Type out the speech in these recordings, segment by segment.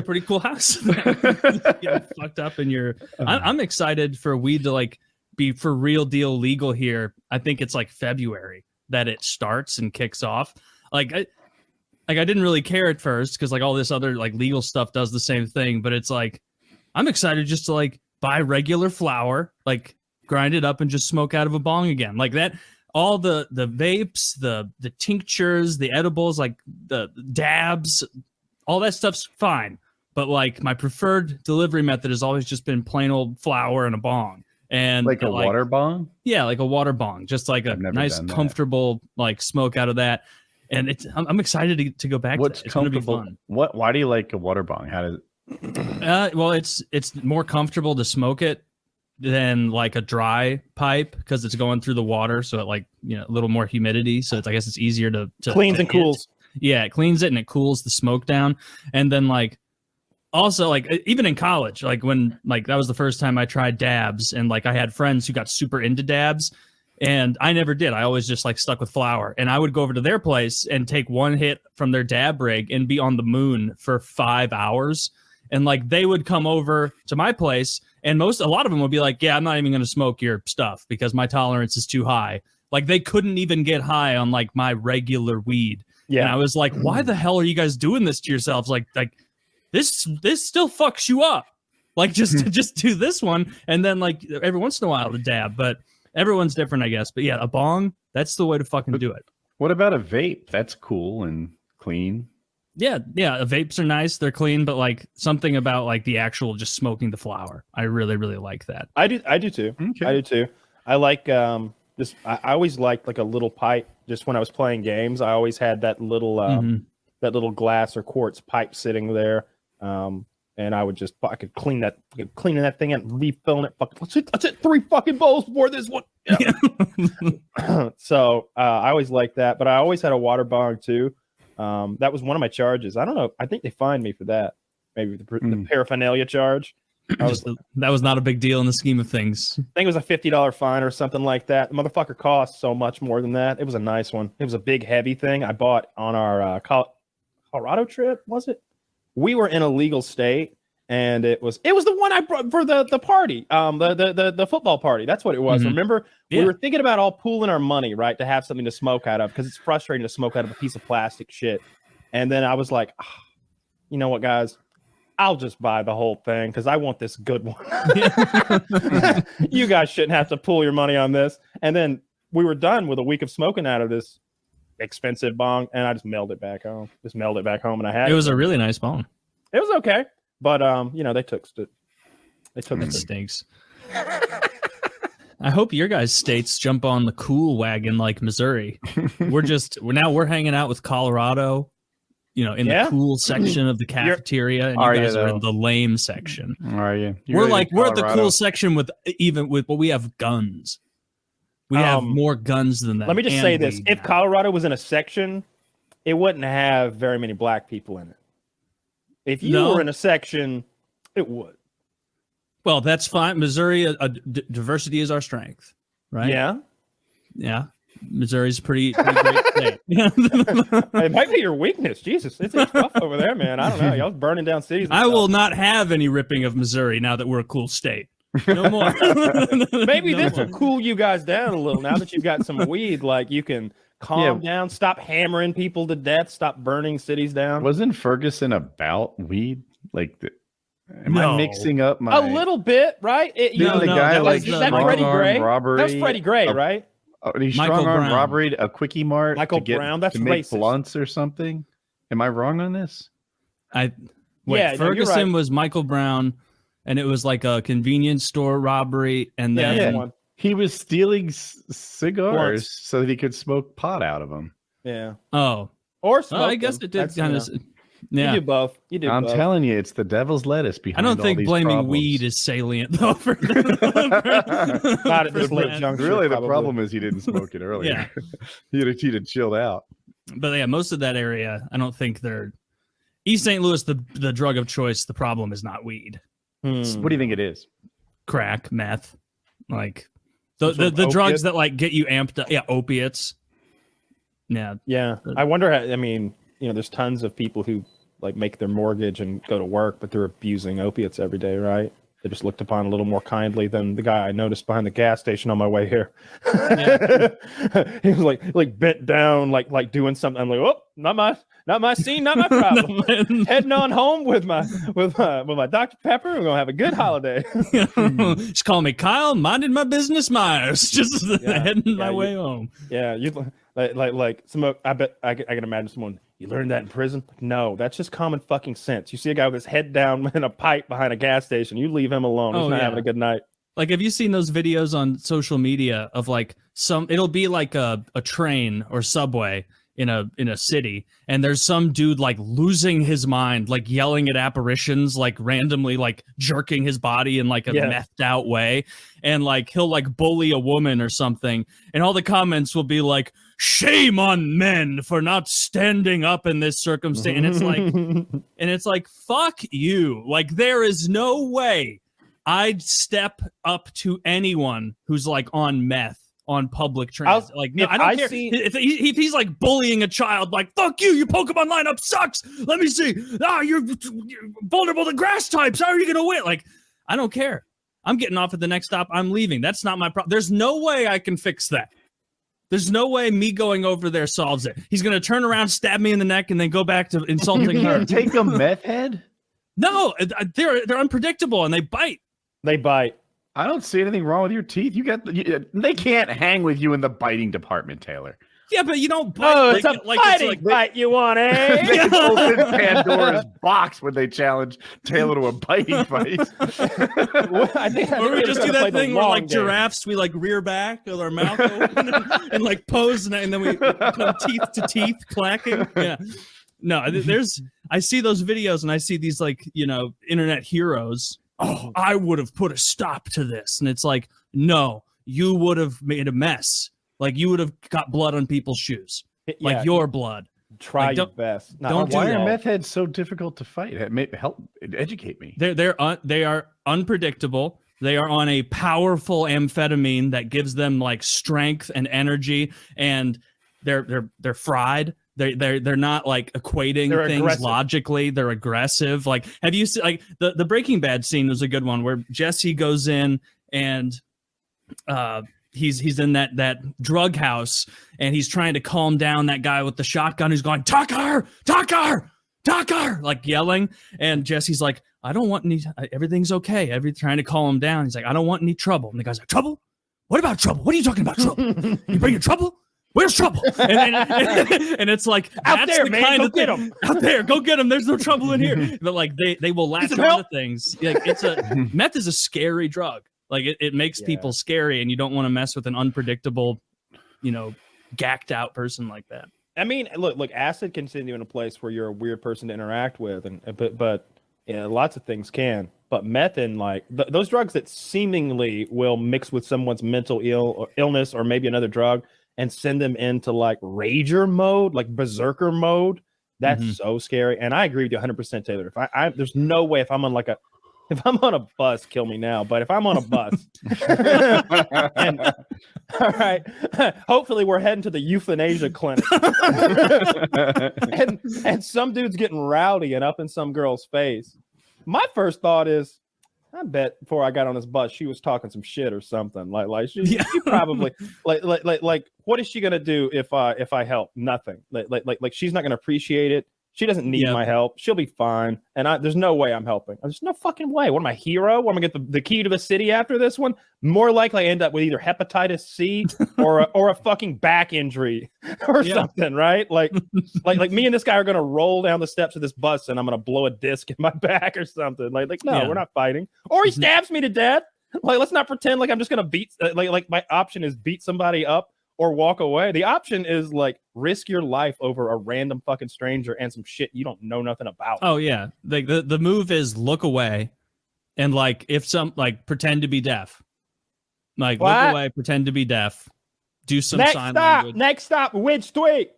pretty cool house. Get fucked up in your. I'm excited for weed to like be for real deal legal here. I think it's like February that it starts and kicks off. Like I didn't really care at first because like all this other like legal stuff does the same thing, but it's like I'm excited just to like buy regular flower, like grind it up and just smoke out of a bong again. Like that, all the vapes, the tinctures, the edibles, like the dabs, all that stuff's fine. But like my preferred delivery method has always just been plain old flower and a bong. And like a water bong? Yeah, like a water bong. Just like a nice, comfortable like smoke out of that. And I'm excited to go back. What's to it. It's comfortable? Gonna be fun. Why do you like a water bong? How does well, it's more comfortable to smoke it than like a dry pipe because it's going through the water, so it like a little more humidity. So I guess it's easier to cleans and cools. Yeah, it cleans it and it cools the smoke down. And then like also like even in college, like when like that was the first time I tried dabs, and like I had friends who got super into dabs. And I never did. I always just like stuck with flower. And I would go over to their place and take one hit from their dab rig and be on the moon for 5 hours. And like they would come over to my place, and a lot of them would be like, yeah, I'm not even going to smoke your stuff because my tolerance is too high. Like they couldn't even get high on like my regular weed. Yeah. And I was like, why the hell are you guys doing this to yourselves? Like this still fucks you up. Like just do this one. And then like every once in a while to dab, but everyone's different, I guess. But yeah, a bong, that's the way to fucking do it. What about a vape? That's cool and clean. Yeah, vapes are nice. They're clean, but like something about like the actual just smoking the flower. I really, really like that. I do too. Okay. I do too. I like this. I always liked like a little pipe. Just when I was playing games, I always had that little that little glass or quartz pipe sitting there. And I could clean that thing out and refilling it. Let's hit 3 fucking bowls before this one. Yeah. So I always liked that, but I always had a water bong too. That was one of my charges. I don't know. I think they fined me for that. Maybe the paraphernalia charge. That was not a big deal in the scheme of things. I think it was a $50 fine or something like that. The motherfucker cost so much more than that. It was a nice one. It was a big, heavy thing I bought on our Colorado trip. Was it? We were in a legal state, and it was the one I brought for the party, the football party. That's what it was. Mm-hmm. Remember, we were thinking about all pooling our money, right, to have something to smoke out of because it's frustrating to smoke out of a piece of plastic shit. And then I was like, you know what, guys, I'll just buy the whole thing because I want this good one. You guys shouldn't have to pool your money on this. And then we were done with a week of smoking out of this expensive bong, and I just mailed it back home. And I had it. Was a really nice bong. It was okay, but they took it. It stinks. I hope your guys' states jump on the cool wagon like Missouri. We're hanging out with Colorado, in the cool section of the cafeteria, and you guys are in the lame section. Are you? We're at the cool section with we have guns. We have more guns than that. Let me just say this. If Colorado was in a section, it wouldn't have very many black people in it. If you were in a section, it would. Well, that's fine. Missouri, diversity is our strength, right? Yeah. Yeah. Missouri's a pretty great state. It might be your weakness. Jesus, it's tough over there, man. I don't know. Y'all burning down cities. I will not have any ripping of Missouri now that we're a cool state. No more. Maybe this will cool you guys down a little now that you've got some weed. Like you can calm down, stop hammering people to death, stop burning cities down. Wasn't Ferguson about weed? Like, am I mixing up my? A little bit, right? The guy like strong-arm robbery. That was Freddie Gray, right? He strong-arm robbery a quickie mart. Michael Brown. That's to make racist. Blunts or something. Am I wrong on this? Ferguson was Michael Brown. And it was like a convenience store robbery, and then he was stealing cigars so that he could smoke pot out of them. Yeah. Oh. Or smoke I guess it did kind of. Yeah. You do both. I'm telling you, it's the devil's lettuce behind. I don't think blaming problems. weed is salient though. Not at this late juncture. Really, the problem is he didn't smoke it earlier. Yeah. he'd have chilled out. But yeah, most of that area, I don't think they're East St. Louis. The drug of choice. The problem is not weed. What do you think it is? Crack, meth, like the drugs that like get you amped up. Yeah, opiates. Yeah. I wonder how, there's tons of people who like make their mortgage and go to work, but they're abusing opiates every day, right? They're just looked upon a little more kindly than the guy I noticed behind the gas station on my way here. Yeah. He was like bent down, like doing something. I'm like, oh, not my scene, not my problem. Heading on home with my Dr. Pepper. We're gonna have a good holiday. Just call me Kyle, minding my business, Myers. Just heading my way home. Yeah, you like some. I bet I can imagine someone. You learned that in prison? No, that's just common fucking sense. You see a guy with his head down in a pipe behind a gas station, you leave him alone. He's not having a good night. Like, have you seen those videos on social media of like it'll be like a train or subway in a city, and there's some dude like losing his mind, like yelling at apparitions, like randomly like jerking his body in like a methed out way, and like he'll like bully a woman or something, and all the comments will be like, shame on men for not standing up in this circumstance. And it's like, fuck you. Like, there is no way I'd step up to anyone who's like on meth on public transit. Like, no, I don't care. If he's like bullying a child, like, fuck you, your Pokemon lineup sucks. Let me see. You're vulnerable to grass types. How are you going to win? Like, I don't care. I'm getting off at the next stop. I'm leaving. That's not my problem. There's no way I can fix that. There's no way me going over there solves it. He's going to turn around, stab me in the neck, and then go back to insulting her. You can't take a meth head? No, they're unpredictable, and they bite. They bite. I don't see anything wrong with your teeth. They can't hang with you in the biting department, Taylor. Yeah, but you don't bite. Oh, it's a biting bite you want, eh? They open Pandora's box when they challenge Taylor to a biting fight. I think we just do that thing where, like giraffes, we like rear back with our mouth open and like pose, and then we come teeth to teeth clacking. Yeah. No, I see those videos and I see these like, internet heroes. Oh, I would have put a stop to this. And it's like, no, you would have made a mess. Like, you would have got blood on people's shoes, like your blood. Try your best. Why are meth heads so difficult to fight? Help educate me. They are unpredictable. They are on a powerful amphetamine that gives them like strength and energy, and they're fried. They're not like equating things aggressive. Logically. They're aggressive. Like, have you seen like the Breaking Bad scene was a good one where Jesse goes in and he's in that drug house and he's trying to calm down that guy with the shotgun who's going, Tucker, like yelling. And Jesse's like, I don't want any, everything's okay. Trying to calm him down. He's like, I don't want any trouble. And the guy's like, trouble? What about trouble? What are you talking about, trouble? You bringing trouble? Where's trouble? And it's like, out that's there, the man, kind go of get thing. him. Out there, go get him. There's no trouble in here. But like they will latch on to things. Like, meth is a scary drug. Like it makes people scary, and you don't want to mess with an unpredictable, gacked out person like that. I mean, look, acid can send you in a place where you're a weird person to interact with, but lots of things can. But meth and like those drugs that seemingly will mix with someone's mental illness or maybe another drug and send them into like rager mode, like berserker mode. That's so scary. And I agree with you 100%, Taylor. If I there's no way if I'm on a bus, kill me now. But if I'm on a bus, and all right, hopefully we're heading to the euthanasia clinic, and some dude's getting rowdy and up in some girl's face. My first thought is, I bet before I got on this bus, she was talking some shit or something. Like she probably like what is she gonna do if I help? Nothing. Like she's not gonna appreciate it. She doesn't need my help. She'll be fine. And there's no way I'm helping. There's no fucking way. What am I, hero? What am I gonna get the key to the city after this one? More likely I end up with either hepatitis C or a fucking back injury or something, right? Like me and this guy are gonna roll down the steps of this bus and I'm gonna blow a disc in my back or something. Like no, we're not fighting. Or he stabs me to death. Like, let's not pretend like I'm just gonna beat like my option is beat somebody up or walk away. The option is like risk your life over a random fucking stranger and some shit you don't know nothing about. Oh yeah. The move is look away and like if some like pretend to be deaf. Like look away, pretend to be deaf. Do some sign language. Next stop, which tweet?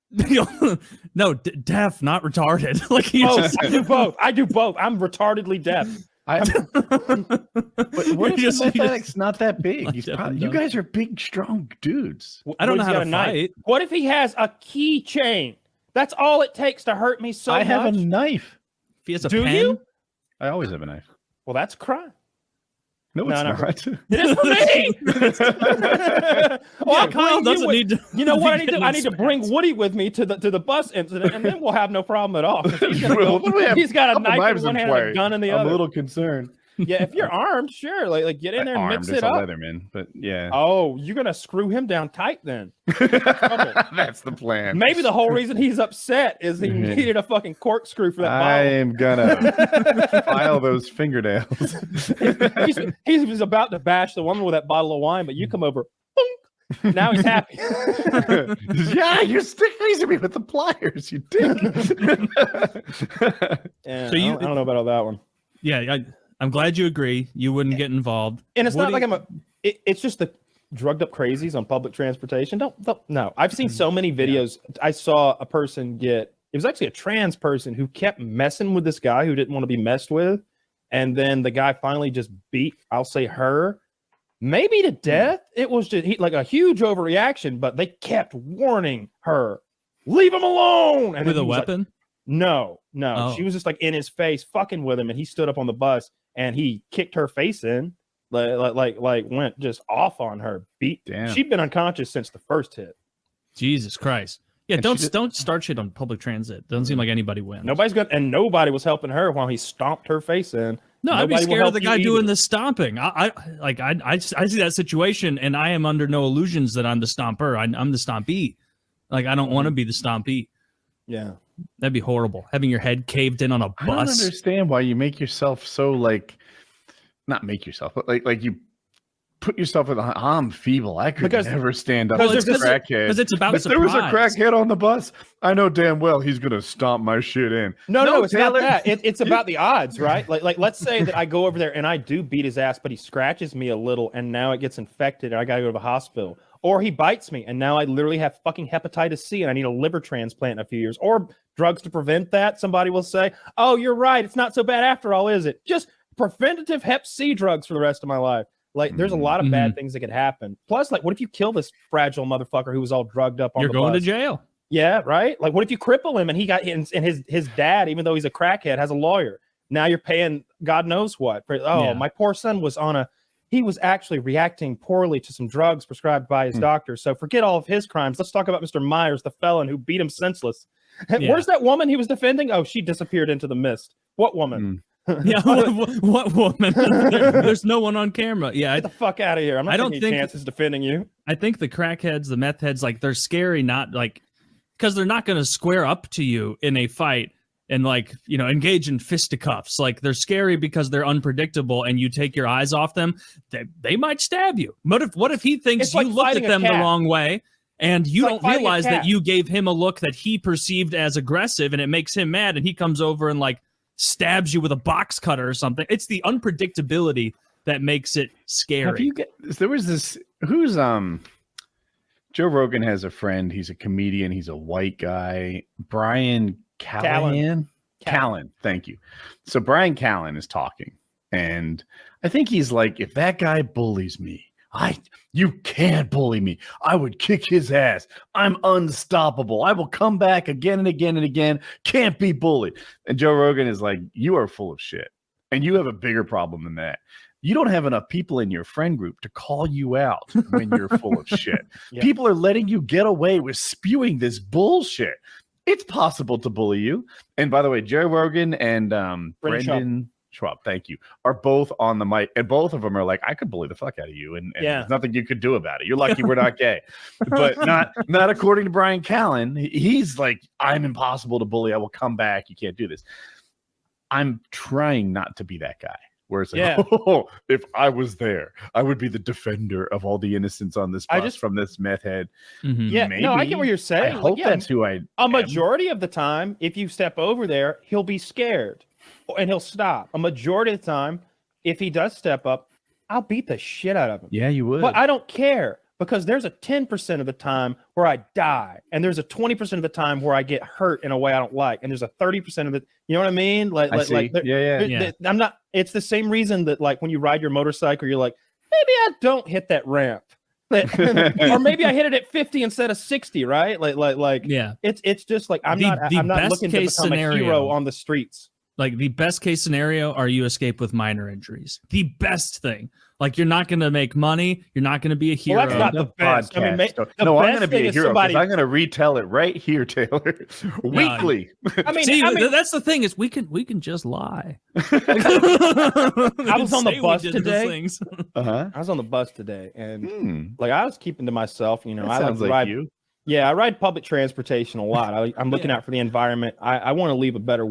No, deaf, not retarded. Like I do both. I'm retardedly deaf. But what if the methadict's not that big? You guys are big, strong dudes. I don't know how to fight. What if he has a keychain That's all it takes to hurt me so much. I have a knife. If he has a Do pen, you? I always have a knife. Well, that's a crime. No, it's not. It is for me. Well, I'll Kyle bring you doesn't with- need to. You know what I be need to do? getting I need to bring spats. Woody with me to the bus incident, and then we'll have no problem at all. 'Cause He's, gonna Well, go- we have he's got a couple knife in knives one in hand and play. a gun in the I'm other. a little concerned. Yeah, if you're armed, sure. Like get in there and Armed, mix it's it a up. Leatherman, but yeah, Oh, you're gonna screw him down tight then. that's the plan. Maybe the whole reason he's upset is he needed a fucking corkscrew for that I bottle. am gonna file those fingernails. He was about to bash the woman with that bottle of wine, but you come over. Boink. Now he's happy. Yeah, you're stick facing me with the pliers, you dick. Yeah, So I don't know about all that one. Yeah, I'm glad you agree. You wouldn't get involved. And it's not Woody- like it's just the drugged up crazies on public transportation. Don't no. I've seen so many videos. I saw a person it was actually a trans person who kept messing with this guy who didn't want to be messed with. And then the guy finally just beat, I'll say her, maybe to death. It was just like a huge overreaction, but they kept warning her, leave him alone. And with then a he was like, weapon. no. Oh. She was just like in his face, fucking with him, and he stood up on the bus and he kicked her face in, like went just off on her. Damn. She'd been unconscious since the first hit. Jesus Christ. Yeah, And don't start shit on public transit. Doesn't seem like anybody wins. Nobody was helping her while he stomped her face in. No, I'd be Nobody will scared of help the you guy doing either. the stomping. I see that situation, and I am under no illusions that I'm the stomper. I'm the stompee. Like, I don't want to be the stompee. Yeah. That'd be horrible. Having your head caved in on a I don't bus. understand why you make yourself so not make yourself, but like you put yourself in I'm feeble. I could never stand up because as a there's- crackhead. Because it's about If there was a surprise. crackhead on the bus, I know damn well he's gonna stomp my shit in. No, it's Taylor. not that. It's about the odds, right? Like let's say that I go over there and I do beat his ass, but he scratches me a little and now it gets infected and I gotta go to the hospital. Or he bites me and now I literally have fucking hepatitis C and I need a liver transplant in a few years. Or drugs to prevent that. Somebody will say, oh, you're right. It's not so bad after all, is it? Just preventative hep C drugs for the rest of my life. Like, there's a lot of bad things that could happen. Plus, like, what if you kill this fragile motherfucker who was all drugged up on You're the going bus? to jail. Yeah, right. Like, what if you cripple him and he got and his dad, even though he's a crackhead, has a lawyer? Now you're paying God knows what. My poor son was he was actually reacting poorly to some drugs prescribed by his doctor. So forget all of his crimes. Let's talk about Mr. Myers, the felon who beat him senseless. Yeah. Where's that woman he was defending? Oh, she disappeared into the mist. What woman? Yeah, what woman? There's no one on camera. Yeah, Get the fuck out of here. I'm not I don't taking any think- chances defending you. I think the crackheads, the meth heads, like they're scary, not like because they're not going to square up to you in a fight and like, you know, engage in fisticuffs. Like they're scary because they're unpredictable and you take your eyes off them. They might stab you. What if he thinks It's you like looked fighting at a them the cat. wrong way and you It's like don't fighting a realize that cat. you gave him a look that he perceived as aggressive and it makes him mad and he comes over and like stabs you with a box cutter or something. It's the unpredictability that makes it scary. There was this Joe Rogan has a friend. He's a comedian. He's a white guy. Brian Callen. Thank you. So Brian Callen is talking, and I think he's like, if that guy bullies me, you can't bully me. I would kick his ass. I'm unstoppable. I will come back again and again and again. Can't be bullied. And Joe Rogan is like, you are full of shit, and you have a bigger problem than that. You don't have enough people in your friend group to call you out when you're full of shit. Yeah. People are letting you get away with spewing this bullshit. It's possible to bully you. And by the way, Joe Rogan and Brendan Schwab, thank you, are both on the mic. And both of them are like, I could bully the fuck out of you. And there's nothing you could do about it. You're lucky we're not gay. But not according to Brian Callen. He's like, I'm impossible to bully. I will come back. You can't do this. I'm trying not to be that guy. Where it's like, oh, if I was there, I would be the defender of all the innocents on this bus from this meth head. Yeah, Maybe. no, I get what you're saying. I hope that's who I A majority of the time, if you step over there, he'll be scared and he'll stop. A majority of the time, if he does step up, I'll beat the shit out of him. Yeah, you would. But I don't care because there's a 10% of the time where I die and there's a 20% of the time where I get hurt in a way I don't like. And there's a 30% of it. You know what I mean? I'm not, it's the same reason that like when you ride your motorcycle, you're like, maybe I don't hit that ramp. or maybe I hit it at 50 instead of 60, right? Like Yeah. It's just like I'm The not best looking to case become a scenario- hero on the streets. Like the best case scenario are you escape with minor injuries. The best thing. Like you're not going to make money. You're not going to be a hero. Well, that's not the best. I mean, no, I'm best going to be thing a is hero because somebody- I'm going to retell it right here, Taylor, weekly. I mean, See, that's the thing is we can just lie. I was on the bus today. Uh-huh. I was on the bus today, and like I was keeping to myself. You know, I sounds like to like ride. you. Yeah, I ride public transportation a lot. I'm looking out for the environment. I want to leave a better